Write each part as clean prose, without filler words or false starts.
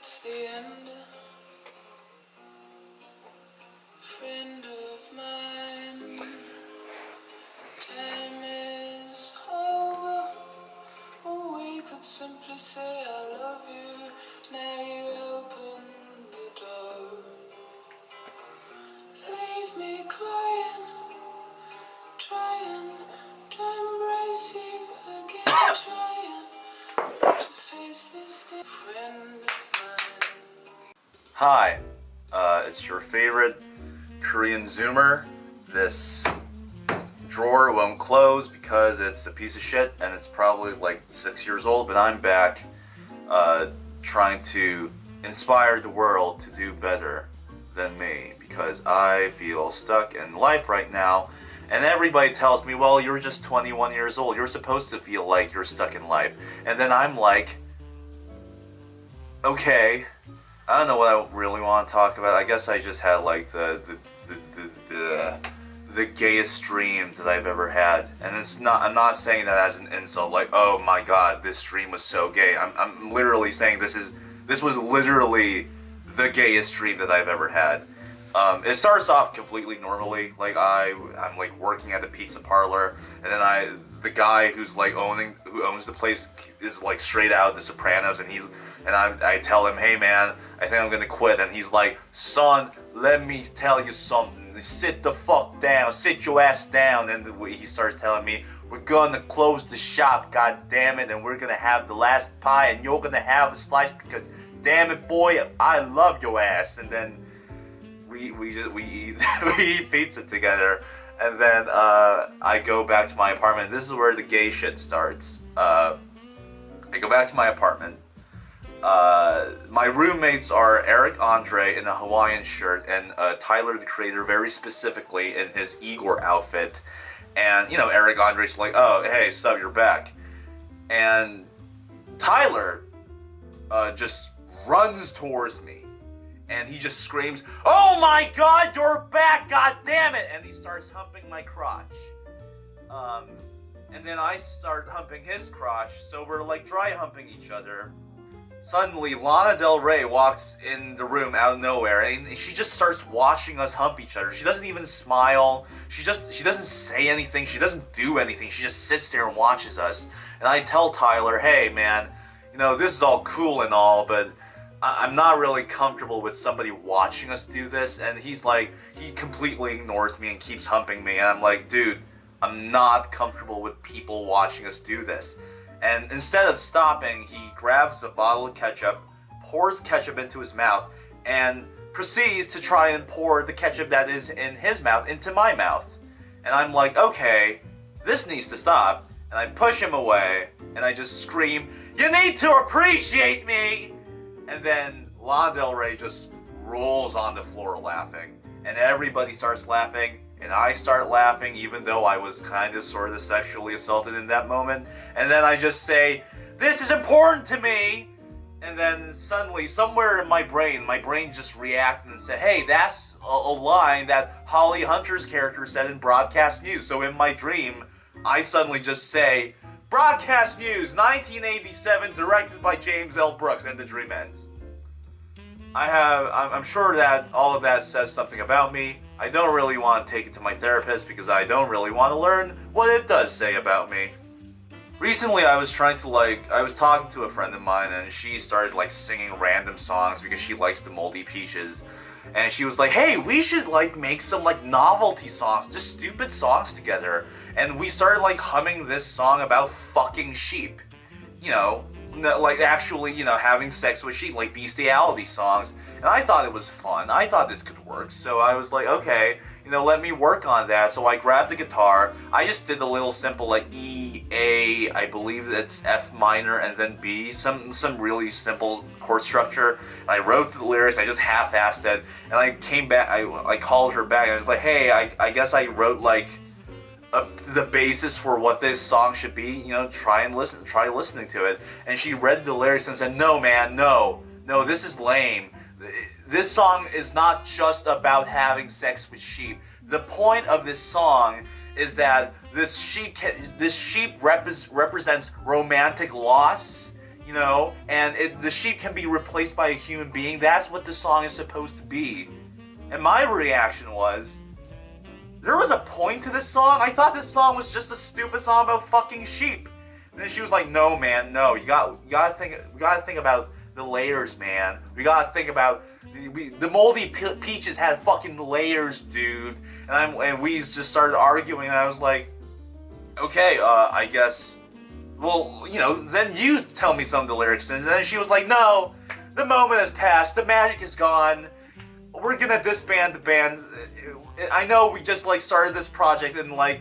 It's the end. Friend of mine. Time is over. Or we could simply say I love you. Now you open the door. Leave me crying, trying to embrace you again, trying to face this day. Friend of mine. Hi, it's your favorite Korean Zoomer. This drawer won't close because it's a piece of shit and it's probably like 6 years old, but I'm back trying to inspire the world to do better than me because I feel stuck in life right now, and everybody tells me, well, you're just 21 years old, you're supposed to feel like you're stuck in life, and then I'm like, okay, I don't know what I really want to talk about. I guess I just had like the gayest dream that I've ever had, and it's not. I'm not saying that as an insult. Like, oh my god, this dream was so gay. I'm literally saying this was literally the gayest dream that I've ever had. It starts off completely normally. Like I'm like working at a pizza parlor, and then the guy who owns the place is like straight out of The Sopranos, and I tell him, hey man, I think I'm gonna quit, and he's like, son, let me tell you something. Sit the fuck down, sit your ass down, and he starts telling me, we're gonna close the shop, god damn it, and we're gonna have the last pie, and you're gonna have a slice because, damn it, boy, I love your ass. And then we eat we eat pizza together, and then I go back to my apartment. This is where the gay shit starts. I go back to my apartment. My roommates are Eric Andre in a Hawaiian shirt and Tyler the Creator very specifically in his Igor outfit. And, you know, Eric Andre's like, oh, hey, sup, you're back. And Tyler just runs towards me. And he just screams, oh my god, you're back, god damn it! And he starts humping my crotch. And then I start humping his crotch, so we're like dry humping each other. Suddenly, Lana Del Rey walks in the room out of nowhere, and she just starts watching us hump each other. She doesn't even smile. She doesn't say anything. She doesn't do anything. She just sits there and watches us. And I tell Tyler, hey man, you know, this is all cool and all, but I'm not really comfortable with somebody watching us do this. And he's like, he completely ignores me and keeps humping me. And I'm like, dude, I'm not comfortable with people watching us do this. And instead of stopping, he grabs a bottle of ketchup, pours ketchup into his mouth, and proceeds to try and pour the ketchup that is in his mouth into my mouth. And I'm like, okay, this needs to stop. And I push him away, and I just scream, you need to appreciate me! And then Lana Del Rey just rolls on the floor laughing. And everybody starts laughing. And I start laughing even though I was kind of sort of sexually assaulted in that moment. And then I just say, this is important to me! And then suddenly, somewhere in my brain just reacted and said, hey, that's a line that Holly Hunter's character said in Broadcast News. So in my dream, I suddenly just say, Broadcast News, 1987, directed by James L. Brooks, and the dream ends. I'm sure that all of that says something about me. I don't really want to take it to my therapist because I don't really want to learn what it does say about me. Recently I was talking to a friend of mine, and she started like singing random songs because she likes the Moldy Peaches. And she was like, hey, we should like make some like novelty songs, just stupid songs together. And we started like humming this song about fucking sheep. You know, like actually, you know, having sex with sheep, like bestiality songs. And I thought it was fun. I thought this could work. So I was like, okay, you know, let me work on that. So I grabbed the guitar. I just did a little simple like E, A, I believe it's F minor, and then B, some really simple chord structure. And I wrote the lyrics. I just half-assed it. And I came back, I called her back. And I was like, hey, I guess I wrote like the basis for what this song should be, you know, try listening to it. And she read the lyrics and said, no man, no, this is lame. This song is not just about having sex with sheep. The point of this song is that this sheep represents romantic loss. you know, and the sheep can be replaced by a human being. That's what the song is supposed to be. And my reaction was, there was a point to this song? I thought this song was just a stupid song about fucking sheep. And then she was like, no, man, no, we gotta think about the layers, man. We gotta think about the moldy peaches had fucking layers, dude. And we just started arguing, and I was like, okay, I guess, well, you know, then you tell me some of the lyrics. And then she was like, no, the moment has passed, the magic is gone. We're gonna disband the band. I know we just like started this project in like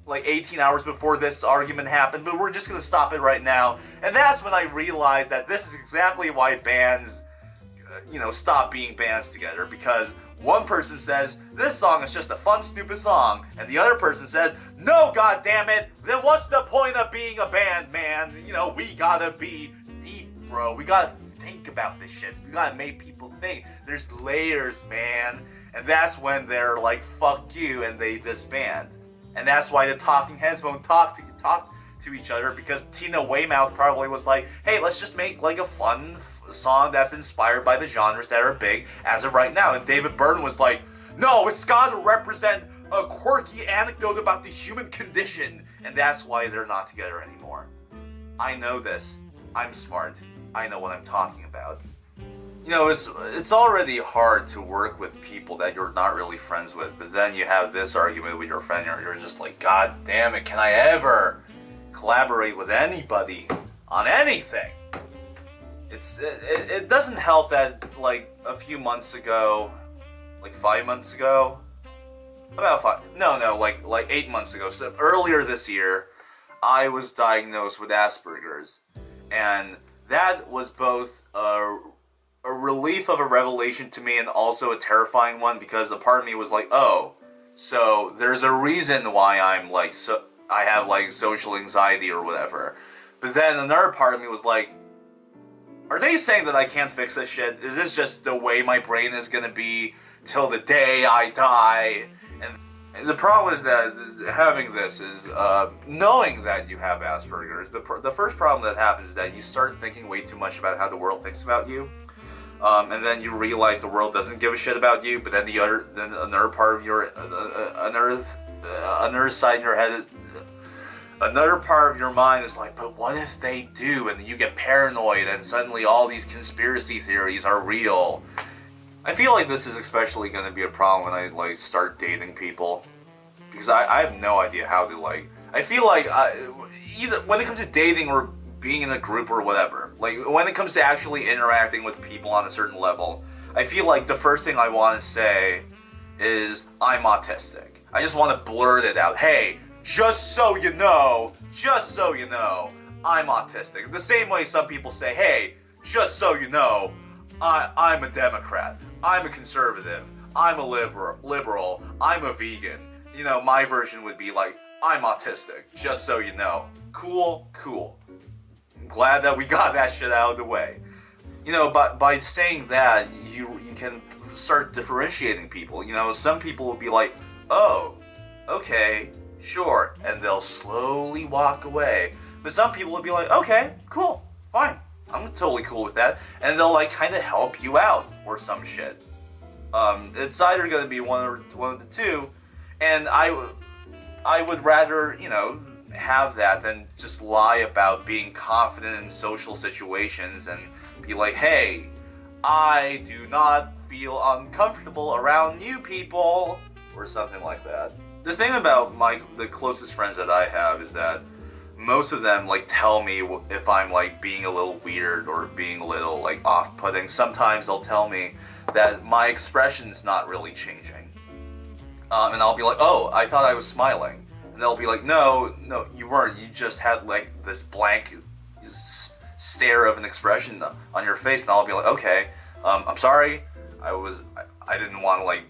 18 hours before this argument happened, but we're just gonna stop it right now. And that's when I realized that this is exactly why bands, you know, stop being bands together, because one person says, this song is just a fun, stupid song, and the other person says, no, goddammit, then what's the point of being a band, man? You know, we gotta be deep, bro. We gotta think about this shit. We gotta make people think. There's layers, man. And that's when they're like, fuck you, and they disband. And that's why the Talking Heads won't talk to each other, because Tina Weymouth probably was like, hey, let's just make like a fun song that's inspired by the genres that are big as of right now. And David Byrne was like, no, it's gotta represent a quirky anecdote about the human condition. And that's why they're not together anymore. I know this. I'm smart. I know what I'm talking about. You know, it's already hard to work with people that you're not really friends with, but then you have this argument with your friend, and you're just like, God damn it, can I ever collaborate with anybody on anything? It doesn't help that, like, a few months ago, like 5 months ago, like 8 months ago, so earlier this year, I was diagnosed with Asperger's, and that was both a relief of a revelation to me and also a terrifying one, because a part of me was like, oh, so there's a reason why I have like social anxiety or whatever. But then another part of me was like, are they saying that I can't fix this shit? Is this just the way my brain is gonna be till the day I die? And the problem is that having this is knowing that you have Asperger's. The first problem that happens is that you start thinking way too much about how the world thinks about you. And then you realize the world doesn't give a shit about you, but then another part of your, another side in your head, another part of your mind is like, but what if they do? And you get paranoid, and suddenly all these conspiracy theories are real. I feel like this is especially going to be a problem when I like start dating people, because I have no idea how to like. I feel like either when it comes to dating or being in a group or whatever, like when it comes to actually interacting with people on a certain level, I feel like the first thing I want to say is I'm autistic. I just want to blurt it out. Hey, just so you know, I'm autistic. The same way some people say, hey, just so you know, I'm a Democrat, I'm a conservative, I'm a liberal, I'm a vegan. You know, my version would be like, I'm autistic, just so you know. Cool. Glad that we got that shit out of the way. You know, by saying that, you can start differentiating people. You know, some people will be like, oh, okay, sure, and they'll slowly walk away. But some people will be like, okay, cool, fine, I'm totally cool with that, and they'll like kind of help you out or some shit. It's either gonna be one of the two, and I would rather, you know, have that than just lie about being confident in social situations and be like, hey, I do not feel uncomfortable around new people, or something like that. The thing about the closest friends that I have is that most of them like tell me if I'm like being a little weird or being a little like off-putting. Sometimes they'll tell me that my expression's not really changing, and I'll be like, oh, I thought I was smiling. And they'll be like, no, you weren't. You just had like this blank stare of an expression on your face. And I'll be like, okay, I'm sorry. I didn't want to like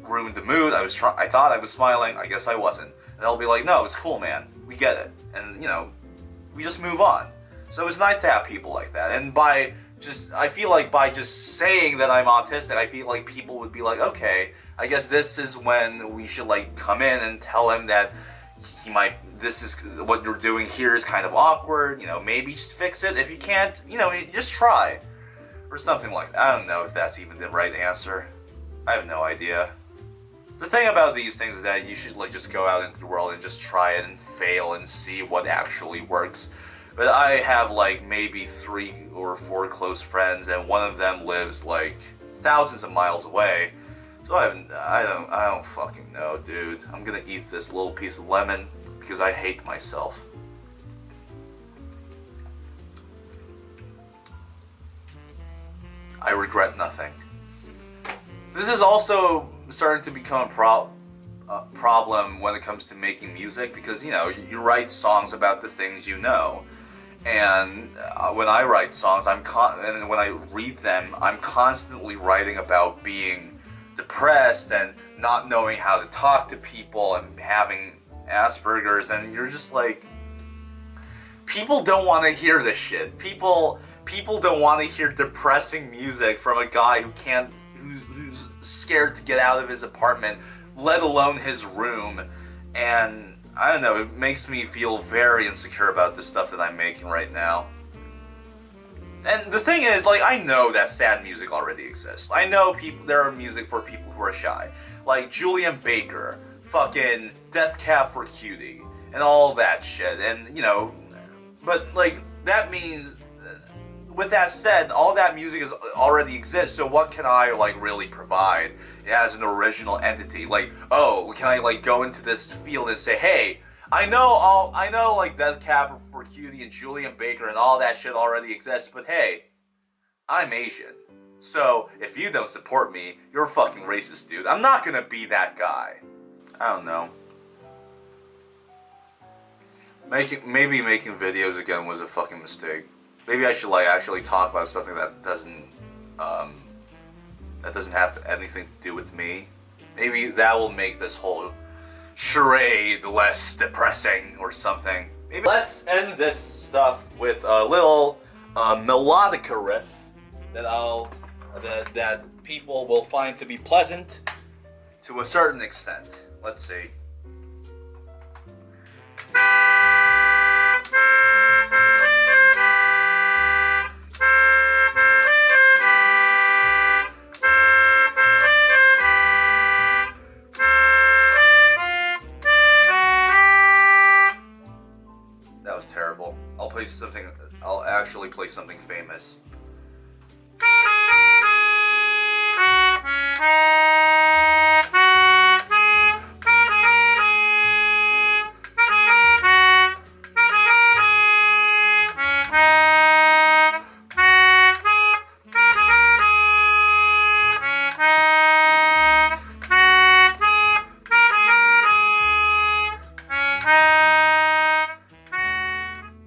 ruin the mood. I thought I was smiling. I guess I wasn't. And they'll be like, no, it's cool, man. We get it. And you know, we just move on. So it's nice to have people like that. And I feel like by just saying that I'm autistic, I feel like people would be like, okay, I guess this is when we should like come in and tell him that, he might, this is what you're doing here is kind of awkward, you know, maybe just fix it. If you can't, you know, just try. Or something like that. I don't know if that's even the right answer. I have no idea. The thing about these things is that you should like just go out into the world and just try it and fail and see what actually works. But I have like maybe 3 or 4 close friends, and one of them lives like thousands of miles away. So I don't fucking know, dude. I'm gonna eat this little piece of lemon because I hate myself. I regret nothing. This is also starting to become a problem when it comes to making music, because, you know, you write songs about the things you know. And when I write songs, and when I read them, I'm constantly writing about being depressed and not knowing how to talk to people and having Asperger's, and you're just like, people don't want to hear this shit. People don't want to hear depressing music from a guy who's scared to get out of his apartment, let alone his room. And I don't know, it makes me feel very insecure about the stuff that I'm making right now. And the thing is, like, I know that sad music already exists. I know there are music for people who are shy. Like Julian Baker, fucking Death Cab for Cutie, and all that shit. And, you know, but, like, that means, with that said, all that music already exists, so what can I, like, really provide as an original entity? Like, oh, can I, like, go into this field and say, hey, I know, like, Death Cab for Cutie and Julian Baker and all that shit already exists, but hey, I'm Asian. So, if you don't support me, you're a fucking racist, dude. I'm not gonna be that guy. I don't know. Maybe making videos again was a fucking mistake. Maybe I should, like, actually talk about something that doesn't have anything to do with me. Maybe that will make this whole charade less depressing or something. Maybe let's end this stuff with a little melodica riff that people will find to be pleasant to a certain extent. Let's see.